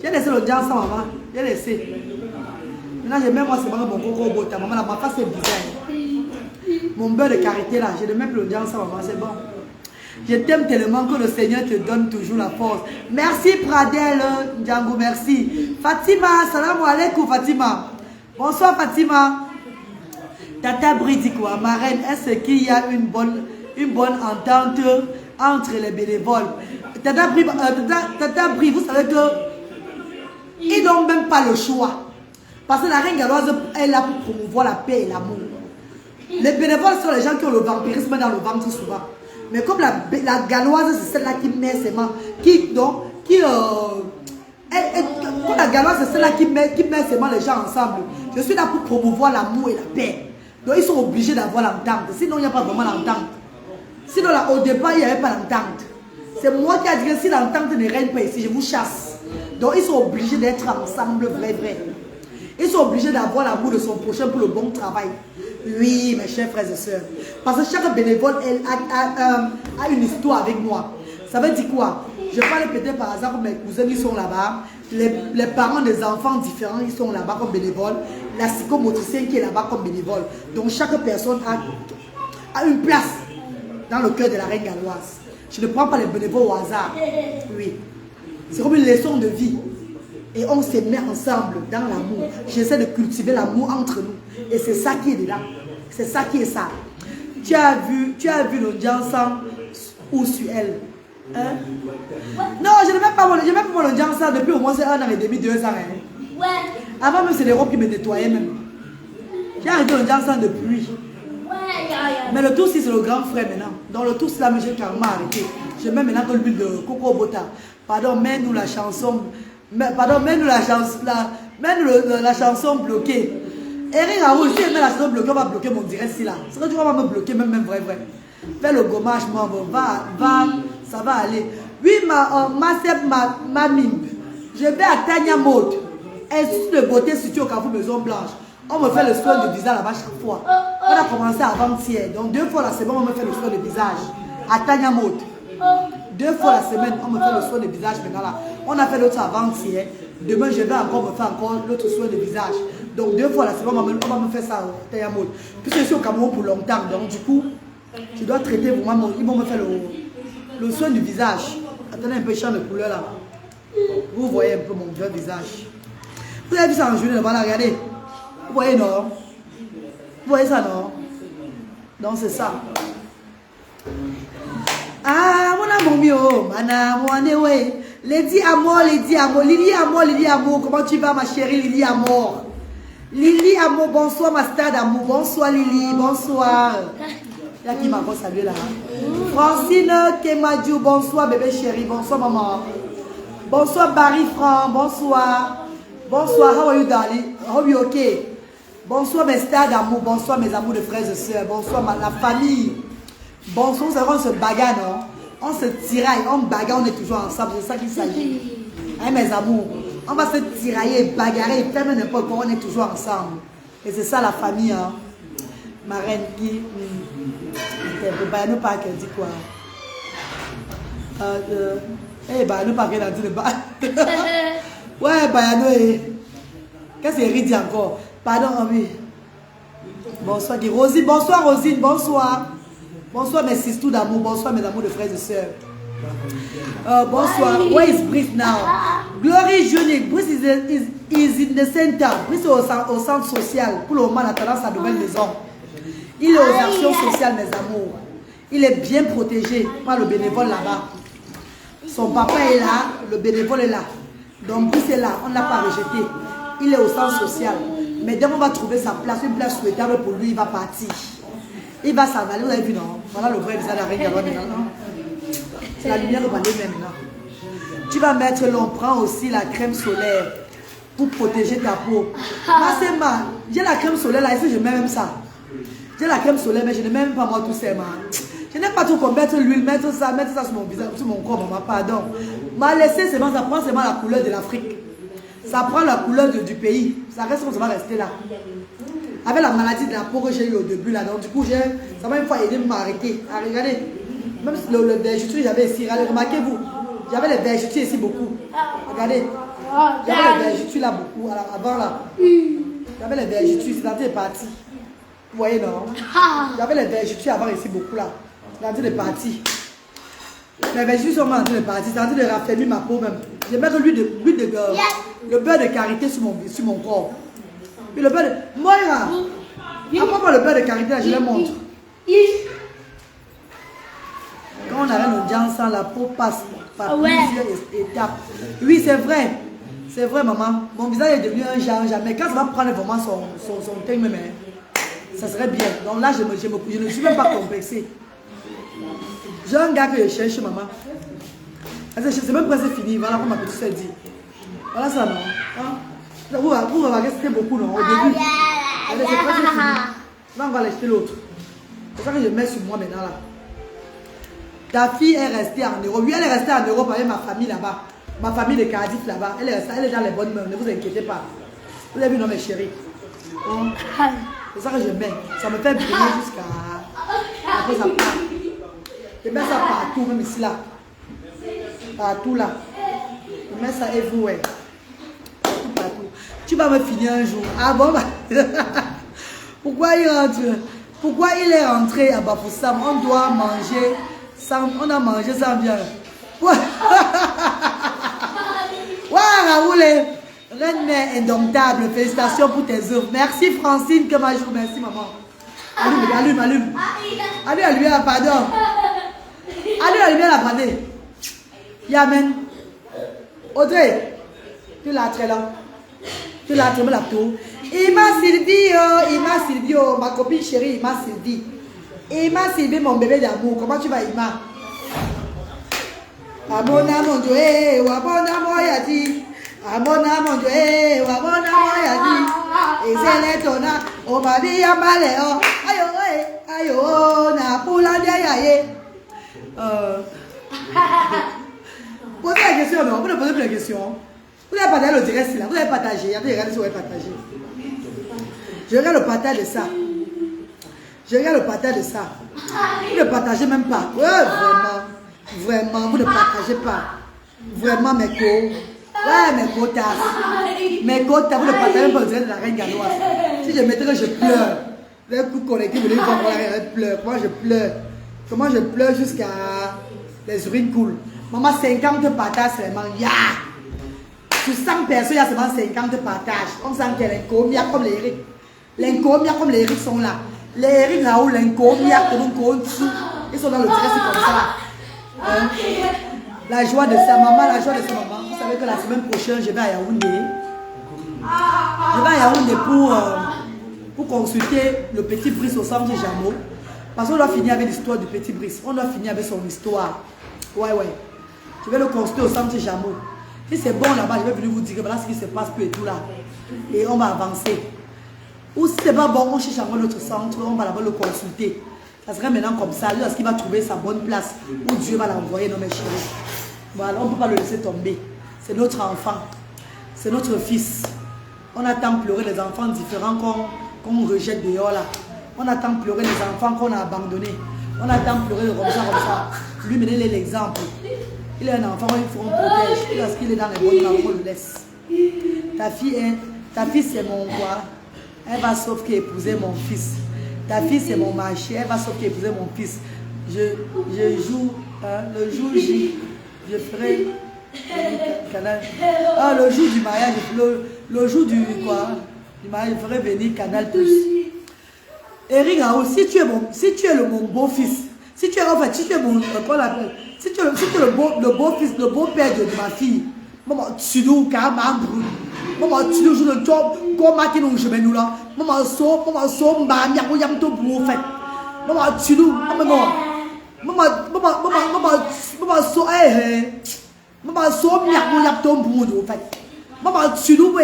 J'ai laissé l'audience, maman. J'ai laissé. Maintenant, j'ai même moi, c'est mon coco bota. Maman, ma face est bizarre. Mon beurre de karité, là, j'ai même l'audience, maman, c'est bon. Je t'aime tellement que le Seigneur te donne toujours la force. Merci, Pradel, Django, merci. Fatima, salam alaikum, Fatima. Bonsoir, Fatima. Tata Bri dit quoi? Ma reine, est-ce qu'il y a une bonne entente entre les bénévoles? Tata Bri, vous savez que ils n'ont même pas le choix. Parce que la reine galloise est là pour promouvoir la paix et l'amour. Les bénévoles sont les gens qui ont le vampirisme dans le ventre souvent. Mais comme la galloise, c'est celle-là qui met ses mains, la galloise, c'est celle-là qui met ses mains les gens ensemble. Je suis là pour promouvoir l'amour et la paix. Donc ils sont obligés d'avoir l'entente. Sinon, il n'y a pas vraiment l'entente. Sinon, là, au départ, il n'y avait pas l'entente. C'est moi qui ai dit que si l'entente ne règne pas ici, je vous chasse. Donc ils sont obligés d'être ensemble, vrai. Ils sont obligés d'avoir l'amour de son prochain pour le bon travail. Oui, mes chers frères et sœurs. Parce que chaque bénévole a une histoire avec moi. Ça veut dire quoi? Je parle peut-être par exemple, mes cousins qui sont là-bas. Les parents des enfants différents, ils sont là-bas comme bénévoles. La psychomotricienne qui est là-bas comme bénévole. Donc chaque personne a une place dans le cœur de la reine galloise. Je ne prends pas les bénévoles au hasard. Oui. C'est comme une leçon de vie. Et on se met ensemble dans l'amour. J'essaie de cultiver l'amour entre nous. Et c'est ça qui est dedans. C'est ça qui est ça. Tu as vu l'audience ou sur elle. Hein? Non, je n'ai même pas mon audience depuis au moins 1 an et demi, 2 ans. Hein? Ouais. Avant même, c'est les robes qui me nettoyaient même. J'ai arrêté l'audience depuis. Mais le tout, c'est le grand frère maintenant. Dans le tout, là, j'ai carrément arrêté. Je mets maintenant de l'huile de coco bota. Pardon, mets-nous la chanson. Pardon, mets-nous la chanson. Mets-nous la chanson bloquée. Eric Raoul, si elle met la chanson bloquée, on va bloquer mon direct ici là. C'est que tu vas me bloquer, même vrai. Fais le gommage, moi, va, ça va aller. Oui, ma mime. Je vais à Tanya Mode. Institut de beauté situé au Carrefour Maison Blanche. On me fait le soin de visage là-bas chaque fois. On a commencé avant-hier. Donc 2 fois la semaine, on me fait le soin de visage. À Tanya Mode. 2 fois la semaine, on me fait le soin de visage maintenant là. On a fait l'autre avant-hier. Demain, je vais encore me faire encore l'autre soin de visage. Donc 2 fois la semaine, on va me faire ça à Tanya Mode. Puisque je suis au Cameroun pour longtemps. Donc du coup, je dois traiter vraiment. Ils vont me faire le soin du visage. Attendez un peu, champ de couleur là. Vous voyez un peu mon vrai visage. Vous avez vu ça en journée, voilà, regardez. Vous voyez, non? Vous voyez ça, non? Donc, c'est ça. Ah, mon amour mio, madame, mon ouais. Lady Amour, Lady Amour. Comment tu vas, ma chérie, Lily Amour? Lily Amour, bonsoir, ma stade Amour. Bonsoir, Lily, bonsoir. Il y a qui m'a encore salué là. Francine Kemadjou, bonsoir, bébé chérie. Bonsoir, maman. Bonsoir, Barry Franc, bonsoir. Bonsoir, how are you, darling? Hope you okay? Bonsoir, mes stars d'amour. Bonsoir, mes amours de frères et sœurs. Bonsoir, la famille. Bonsoir, c'est vrai, on se bagarre, non? On se tiraille, on bagarre, on est toujours ensemble. C'est ça qu'il s'agit. Hein, mes amours? On va se tirailler, bagarrer, faire n'importe quoi, on est toujours ensemble. Et c'est ça la famille, hein? Ma reine qui. Bayano Park, elle dit quoi? Bayano Park, elle a dit le bas. Ouais, Bayano, qu'est-ce qu'elle dit encore? Pardon, oui. Bonsoir, Rosine. Bonsoir, Rosine. Bonsoir. Bonsoir, mes sisters d'amour. Bonsoir, mes amours de frères et sœurs. Bonsoir. Where is Brice now? Glory Junior. Brice is in the center. Brice est au centre social. Pour le moment, en attendant sa nouvelle maison. Il est aux actions sociales, mes amours. Il est bien protégé par le bénévole là-bas. Son papa est là, le bénévole est là. Donc, Brice est là. On ne l'a pas rejeté. Il est au centre social. Mais dès qu'on va trouver sa place, une place souhaitable pour lui, il va partir. Il va s'en aller. Vous avez vu, non? Voilà le vrai visage d'Arène Gallois maintenant. C'est la lumière de Balé maintenant. Tu vas mettre l'on prend aussi la crème solaire pour protéger ta peau. Massema, j'ai la crème solaire là, ici je mets même ça. J'ai la crème solaire, mais je ne mets même pas moi tout ça. Je n'aime pas tout comme mettre l'huile, mettre ça sur mon visage, sur mon corps, maman, pardon. M'a laissé seulement, ça prend seulement la couleur de l'Afrique. Ça prend la couleur du pays. Ça reste comme ça va rester là. Avec la maladie de la peau que j'ai eu au début là, donc du coup, ça m'a une fois aidé à m'arrêter. Regardez, même le vergeture, j'avais ici, remarquez-vous, j'avais les vergetures ici beaucoup. Regardez, j'avais les vergetures là beaucoup, avant là. J'avais les vergetures, c'est parti. Vous voyez non? J'avais les vergetures avant ici beaucoup là. C'est parti. Les vergetures sont en train de partir, c'est en train de raffermir ma peau même. Je mets le beurre de karité sur mon corps. Et le beurre de... Moira, apprends-moi le beurre de karité, là, je le montre. Quand on arrête l'audience, la peau passe par plusieurs étapes. Oui, c'est vrai. C'est vrai, maman. Mon visage est devenu un genre, mais quand ça va prendre vraiment son teint même, ça serait bien. Donc là, je ne suis même pas complexée. J'ai un gars que je cherche, maman. C'est même presque fini. Voilà comme ma petite soeur dit. Voilà ça, non? Hein? Vous remarquez, c'était beaucoup, non? Au début. C'est presque fini. Là, on va l'acheter l'autre. C'est ça que je mets sur moi maintenant, là. Ta fille est restée en Europe. Oui, elle est restée en Europe avec ma famille là-bas. Ma famille de Cardiff là-bas. Elle est dans les bonnes mains. Ne vous inquiétez pas. Vous avez vu, non, mes chéris? C'est ça que je mets. Ça me fait briller jusqu'à... Après, ça part. Je mets ça partout, même ici, là. Partout, là. Je mets ça everywhere. Partout. Tu vas me finir un jour. Ah bon, bah... Pourquoi il rentre? Pourquoi il est rentré à Bafoussam? On doit manger sans... On a mangé sans bien. Ouais, Raoul, Reine mère indomptable, félicitations pour tes œuvres. Merci Francine Kemajou, merci maman. Allume. Allume, pardon. Allume la brandée. Yamen. Audrey, tu l'as très là. Tu l'as très la tour. Ima Sylvio, ma copine chérie, Ima Sylvie. Ima Sylvie, mon bébé d'amour. Comment tu vas, Ima? Abona mon Dieu, wabona moyadi. Abona mon Dieu, wabona moyadi. Et c'est l'étonnant, on m'a dit à maléo. Ayo, na poula diaye. Posez la question, non, vous ne posez plus la question. Vous avez partagé le direct là, vous avez partagé. Regardez si vous avez partagé. Je regarde le partage de ça. Vous ne partagez même pas. Ouais, vraiment, vous ne partagez pas. Vraiment, mes co. Ouais, mes quotas, vous ne partagez même pas le direct de la reine galloise. Si je mettrais, je pleure. Vous avez tout connecté, vous allez voir comment elle pleure. Comment je pleure jusqu'à les urines coulent. Maman, 50 partages seulement. Ya! Sur 100 personnes, il y a seulement 50 partages. On sent qu'il y a l'incomia comme les Eric. L'incomia comme les Eric sont là. Les Eric là-haut, l'incomia comme on dessous. Ils sont dans le direct, c'est comme ça. Hein? La joie de sa maman, Vous savez que la semaine prochaine, je vais à Yaoundé. Pour consulter le petit Brice au centre Jameau. Parce qu'on doit finir avec l'histoire du petit Brice. On doit finir avec son histoire. Ouais. Je vais le consulter au centre Jameau. Si c'est bon là-bas, je vais venir vous dire que voilà ce qui se passe plus et tout là. Et on va avancer. Ou si c'est pas bon, on cherche encore notre centre, on va là-bas le consulter. Ça serait maintenant comme ça, lui, est-ce qu'il va trouver sa bonne place où Dieu va l'envoyer, non mes chéris. Voilà, on ne peut pas le laisser tomber. C'est notre enfant. C'est notre fils. On attend pleurer les enfants différents qu'on rejette dehors là. On attend pleurer les enfants qu'on a abandonnés. On attend pleurer comme ça. Lui, menez l'exemple. Il est un enfant, il faut qu'on protège. Parce qu'il est dans les bonnes mains, on le laisse. Ta fille, c'est mon quoi? Elle va sauf qu'épouser mon fils. Ta fille, c'est mon marché. Elle va sauf qu'épouser mon fils. Je joue, le jour J, je ferai Canal. Ah, le jour du mariage, le jour du quoi? Du mariage, je ferai venir Canal Plus. Eric Raoult, si tu es mon beau-fils, si tu es mon, si tu es le beau-fils, le beau-père de ma fille, maman, tu nous carrément brûle. Maman, tu nous joues le job, comme Martin, je vais nous là. Maman, maman, tu nous,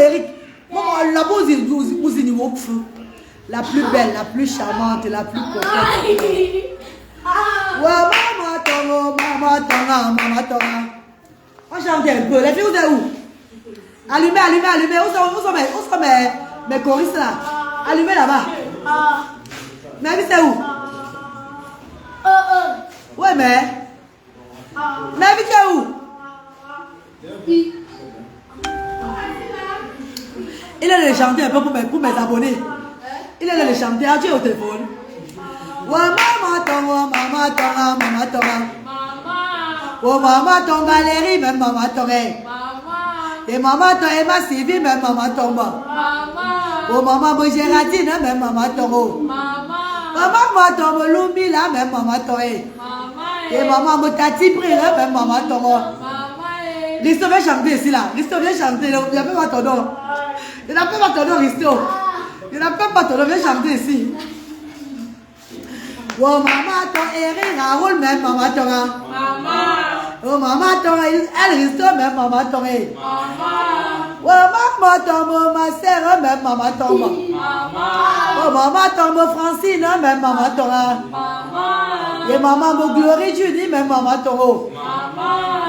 la plus belle, la plus charmante, la plus coquette. Maman tonga. On chante un peu. Les filles, vous êtes où? Allumez. Où sont mes choristes là? Allumez là-bas. Mais vous c'est où? Ouais, mais vous c'est où? Il est allé chanter un peu pour mes abonnés. Il est allé chanter. Tu es au téléphone. Maman tonga. Oh maman tonga les même maman tonga. Et maman tonga ma Sylvie même maman tonga. Oh maman bo Géraldine même maman tonga. Maman tonga Lumbi là même maman tonga. Et maman bo Tati Pri là même maman tonga. Risto vient chanter ici là. Risto vient chanter. Il n'a pas ton nom. Risto. Il n'a pas ton nom. Viens chanter ici. Oh maman tonga Eric Raoult même maman tonga. Oh maman tonga elle Risto même maman tonga. Oh maman tonga ma sœur même maman tonga. Oh maman tonga Francine même maman tonga. Et maman mo Glory Judy même maman tonga.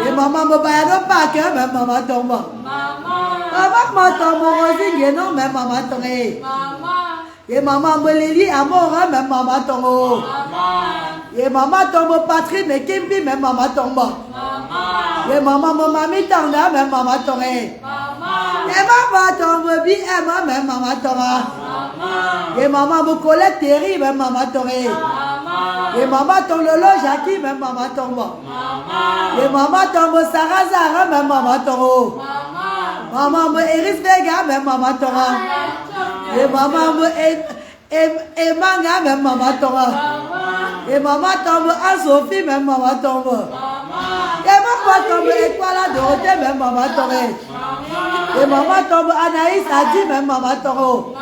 Et maman mo Bayado Park même maman tonga. Maman tonga Rosine non même maman tonga. Et maman mo Lily Amour même maman tonga. Et maman tombe Patrick mais Kimbi même maman tombe. Et maman mo Mami Tanda même maman tombe. Et maman tombe BM même maman tombe. Et maman mo Colette Terry même maman tombe. Et maman tombe Lolo Jackie même maman tombe. Et maman tombe Sarah Zara même maman tombe. Maman me Iris Vega, même maman Tora. Et maman me Emanga, même maman Tora. Et maman tombe à Sophie, même maman tombe. Et maman tombe Étoile Dorothée, même maman Toré. Et maman tombe Anaïs Adi, même maman Toro.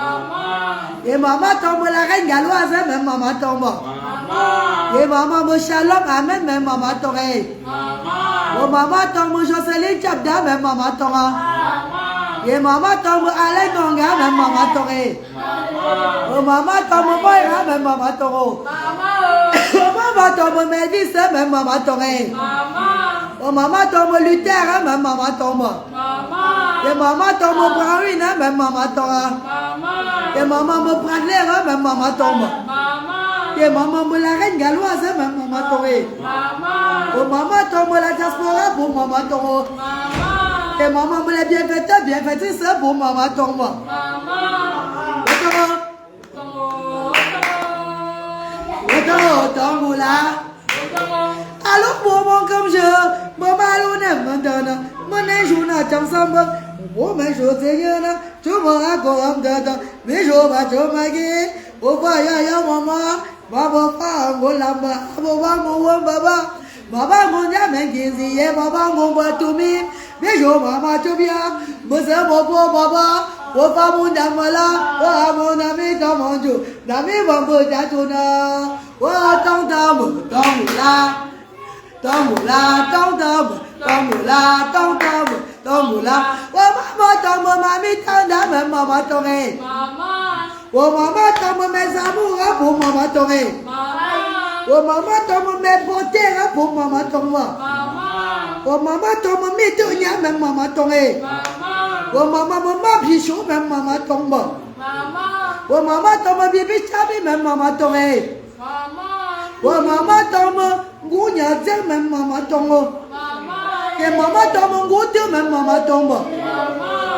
Et maman tombe la reine galloise, même maman tombe. Et maman me Shalom, amen, même maman Toré. Et maman tombe Jocelyne Chapda, même maman Tora. Et maman tombe Alain Gonga, même maman Toré. Et maman tombe Boyra, même maman Toro. Maman tombe Melvis, même maman Toré. Oh maman tombe Luther, même maman tombe. Et maman tombe Browin, même maman Tora. Et maman me Bradley, même maman tombe. Et maman me la reine galloise, même maman Toré. Oh maman tombe la diaspora pour maman Toro. Et maman me la bienfaitrice pour maman tombe. Alors pour moi comme je, maman l'on maintenant, mon journée ensemble, mon jour c'est tu m'auras comme dedans, mais je vais te maguer, au voyage maman, maman femme, mon lamba, maman mon baba, maman mon diamant qui maman mon batumi, mais je maman tu bien, mais c'est mon beau baba. Au pas mon dame là, oh mon ami dans mon Dieu, l'ami mon beau jatouna, oh ton dame, ton là, ton là, ton dame, ton là, ton dame, ton là, oh maman, ton mamie, ton dame, maman toré, oh maman, ton mes amours pour maman toré, oh maman, ton mes beautés pour maman toré, oh maman, ton mitonia, même maman toré. Oh maman, maman, bichou, même maman tombe. Oh maman, tombe, bibi, chabi, même maman tombe. Oh maman, tombe, gounya, même maman tombe. Et maman tombe, goutte, même maman tombe.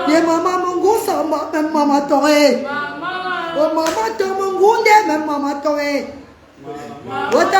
Et maman, mon goût, même maman tombe. Oh maman, tombe, gounde, même maman tombe. Oh ta